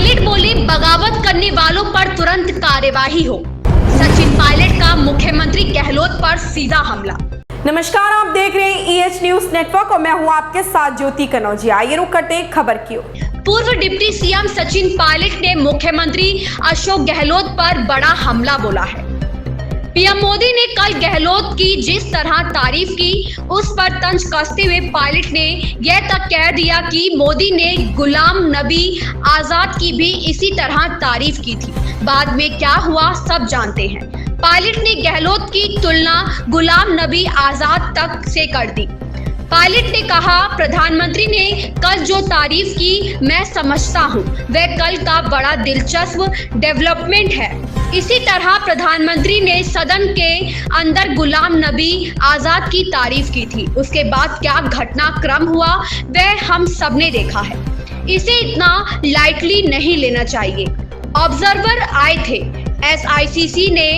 Pilot बोले बगावत करने वालों पर तुरंत कार्यवाही हो। सचिन पायलट का मुख्यमंत्री गहलोत पर सीधा हमला। नमस्कार, आप देख रहे हैं EH न्यूज नेटवर्क और मैं हूं आपके साथ ज्योति कनौजिया। आइए रुक करते हैं खबर की ओर। पूर्व डिप्टी सीएम सचिन पायलट ने मुख्यमंत्री अशोक गहलोत पर बड़ा हमला बोला है। पीएम मोदी ने कल गहलोत की जिस तरह तारीफ की, उस पर तंज कसते हुए पायलट ने यह तक कह दिया कि मोदी ने गुलाम नबी आजाद की भी इसी तरह तारीफ की थी। बाद में क्या हुआ सब जानते हैं। पायलट ने गहलोत की तुलना गुलाम नबी आजाद तक से कर दी। पायलट ने कहा, प्रधानमंत्री ने कल जो तारीफ की मैं समझता हूं, वह कल का बड़ा दिलचस्प डेवलपमेंट है। इसी तरह प्रधानमंत्री ने सदन के अंदर गुलाम नबी आजाद की तारीफ की थी। उसके बाद क्या घटनाक्रम हुआ वह हम सबने देखा है। इसे इतना लाइटली नहीं लेना चाहिए। ऑब्जर्वर आए थे। SICC ने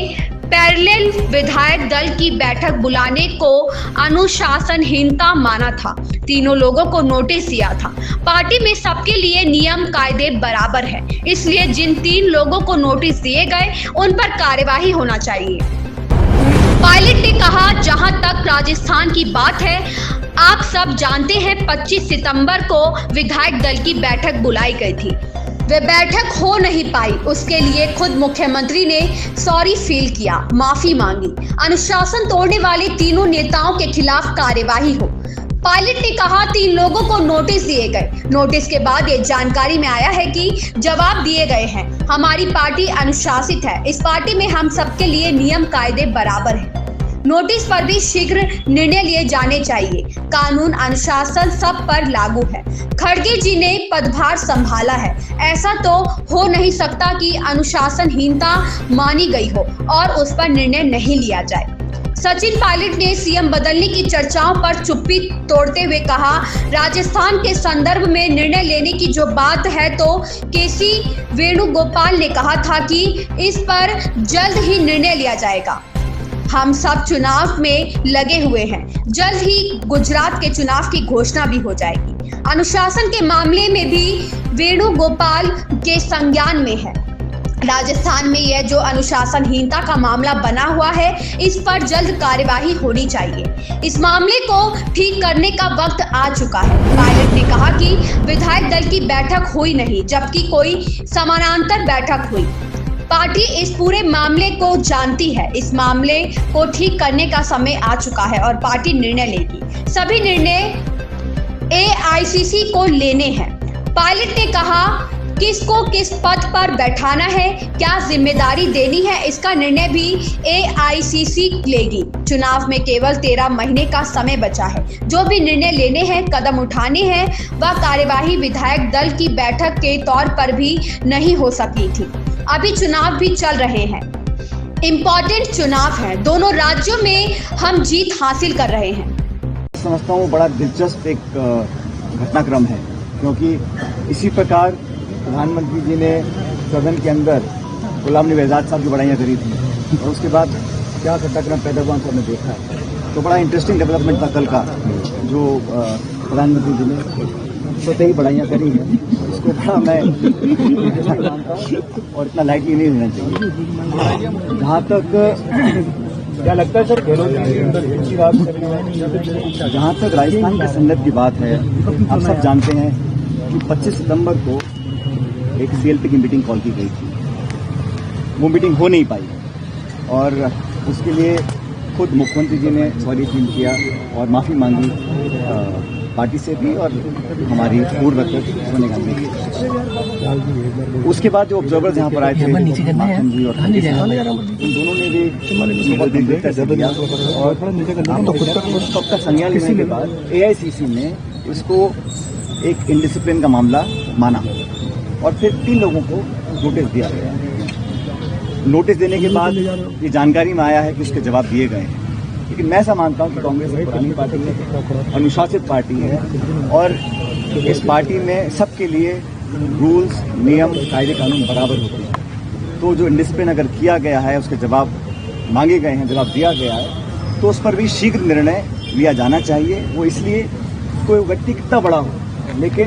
पैरेलल विधायक दल की बैठक बुलाने को अनुशासनहीनता माना था। तीनों लोगों को नोटिस दिया था। पार्टी में सबके लिए नियम कायदे बराबर है, इसलिए जिन 3 लोगों को नोटिस दिए गए उन पर कार्यवाही होना चाहिए। पायलट ने कहा, जहां तक राजस्थान की बात है, आप सब जानते हैं 25 सितंबर को विधायक दल की बैठक बुलाई गई थी। वह बैठक हो नहीं पाई। उसके लिए खुद मुख्यमंत्री ने सॉरी फील किया, माफी मांगी। अनुशासन तोड़ने वाले तीनों नेताओं के खिलाफ कार्यवाही हो। पायलट ने कहा, 3 लोगों को नोटिस दिए गए। नोटिस के बाद ये जानकारी में आया है कि जवाब दिए गए हैं। हमारी पार्टी अनुशासित है। इस पार्टी में हम सबके लिए नियम कायदे बराबर है। नोटिस पर भी शीघ्र निर्णय लिए जाने चाहिए। कानून अनुशासन सब पर लागू है। खड़गे जी ने पदभार संभाला है। ऐसा तो हो नहीं सकता कि अनुशासनहीनता मानी गई हो और उस पर निर्णय नहीं लिया जाए। सचिन पायलट ने सीएम बदलने की चर्चाओं पर चुप्पी तोड़ते हुए कहा, राजस्थान के संदर्भ में निर्णय लेने की जो बात है तो KC वेणुगोपाल ने कहा था कि इस पर जल्द ही निर्णय लिया जाएगा। हम सब चुनाव में लगे हुए हैं। जल्द ही गुजरात के चुनाव की घोषणा भी हो जाएगी। अनुशासन के मामले में भी वेणुगोपाल के संज्ञान में है। राजस्थान में यह जो अनुशासनहीनता का मामला बना हुआ है, इस पर जल्द कार्यवाही होनी चाहिए। इस मामले को ठीक करने का वक्त आ चुका है। पायलट ने कहा कि विधायक दल की बैठक हुई नहीं, जबकि कोई समानांतर बैठक हुई। पार्टी इस पूरे मामले को जानती है। इस मामले को ठीक करने का समय आ चुका है और पार्टी निर्णय लेगी। सभी निर्णय AICC को लेने हैं। पायलट ने कहा, किसको किस पद पर बैठाना है, क्या जिम्मेदारी देनी है, इसका निर्णय भी AICC लेगी। चुनाव में केवल 13 महीने का समय बचा है। जो भी निर्णय लेने हैं, कदम उठाने हैं, वह कार्यवाही विधायक दल की बैठक के तौर पर भी नहीं हो सकी थी। अभी चुनाव भी चल रहे हैं। इम्पोर्टेंट चुनाव है। दोनों राज्यों में हम जीत हासिल कर रहे हैं। समझता हूँ बड़ा दिलचस्प एक घटनाक्रम है, क्योंकि इसी प्रकार प्रधानमंत्री जी ने सदन के अंदर गुलाम नबी आजाद साहब की बड़ाइयाँ करी थी और उसके बाद क्या घटनाक्रम पैदा हुआ हमने देखा है। तो बड़ा इंटरेस्टिंग डेवलपमेंट था कल का, जो प्रधानमंत्री जी ने स्वतः ही बड़ाइयाँ करी हैं। इसको बड़ा मैं मानता हूँ और इतना लाइटली नहीं लेना चाहिए। जहाँ तक क्या लगता है सर, जहाँ तक राजस्थान के संदर्भ की बात है, आप सब जानते हैं कि 25 सितंबर को एक CLP की मीटिंग कॉल की गई थी। वो मीटिंग हो नहीं पाई और उसके लिए खुद मुख्यमंत्री जी ने सॉरी फील किया और माफ़ी मांगी पार्टी से भी और हमारी पूर्व अध्यक्ष सोनिया गांधी की। उसके बाद जो ऑब्जर्वर्स यहाँ पर आए थे, माखन जी और उन दोनों ने भी और सबका संज्ञान लेने के बाद AICC ने इसको एक इनडिसिप्लिन का मामला माना और फिर 3 लोगों को नोटिस दिया गया। नोटिस देने के बाद ये जानकारी में आया है कि उसके जवाब दिए गए हैं। लेकिन मैं ऐसा मानता हूँ कि कांग्रेस एक पुरानी पार्टी है, अनुशासित पार्टी है और इस पार्टी में सबके लिए रूल्स, नियम, कायदे कानून बराबर होते हैं। तो जो इंडिसिप्लिन अगर किया गया है, उसके जवाब मांगे गए हैं, जवाब दिया गया है, तो उस पर भी शीघ्र निर्णय लिया जाना चाहिए। वो इसलिए कोई व्यक्ति कितना बड़ा हो, लेकिन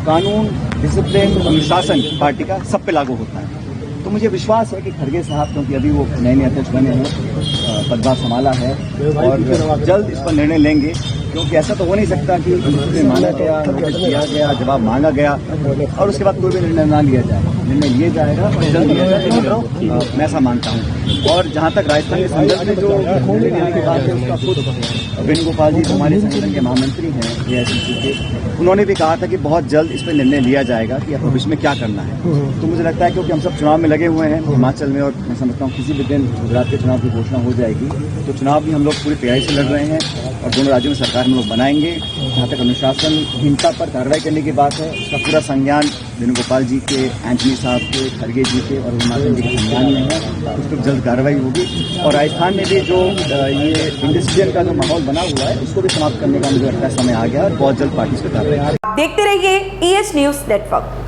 कानून, डिसिप्लिन, अनुशासन पार्टी का सब पे लागू होता है। तो मुझे विश्वास है कि खड़गे साहब, क्योंकि अभी वो नए अध्यक्ष बने हैं, पदभार संभाला है और जल्द इस पर निर्णय लेंगे, क्योंकि ऐसा तो हो नहीं सकता कि निर्णय माना गया, किया गया, जवाब मांगा गया और उसके बाद कोई भी निर्णय ना लिया जाए। निर्णय लिया जाएगा और जल्द लिया जाएगा, मैं ऐसा मानता हूँ। और जहाँ तक राजस्थान के संदर्भ में जो निर्णय लेने की बात है, उसका खुद वेणुगोपाल जी हमारे संगठन के महामंत्री हैं AICC के, उन्होंने भी कहा था कि बहुत जल्द इस पर निर्णय लिया जाएगा कि भविष्य में क्या करना है। तो मुझे लगता है क्योंकि हम सब चुनाव में लगे हुए हैं हिमाचल में, और मैं समझता हूँ किसी भी दिन गुजरात के चुनाव की घोषणा हो जाएगी, तो चुनाव भी हम लोग पूरी तैयारी से लड़ रहे हैं और दोनों राज्यों में सरकार हम लोग बनाएंगे। जहाँ तक अनुशासनहीनता पर कार्रवाई करने की बात है, उसका पूरा संज्ञान वेणुगोपाल जी के, एंटनी साहब के, खड़गे जी के और हिमाचल जी के संज्ञान में है। उस पर जल्द कार्रवाई होगी और राजस्थान में भी जो ये इंडस्ट्रियल का जो माहौल बना हुआ है, उसको भी समाप्त करने का मुझे लगता है समय आ गया और बहुत जल्द पार्टी इस पर कार्रवाई। देखते रहिए EH न्यूज़ नेटवर्क।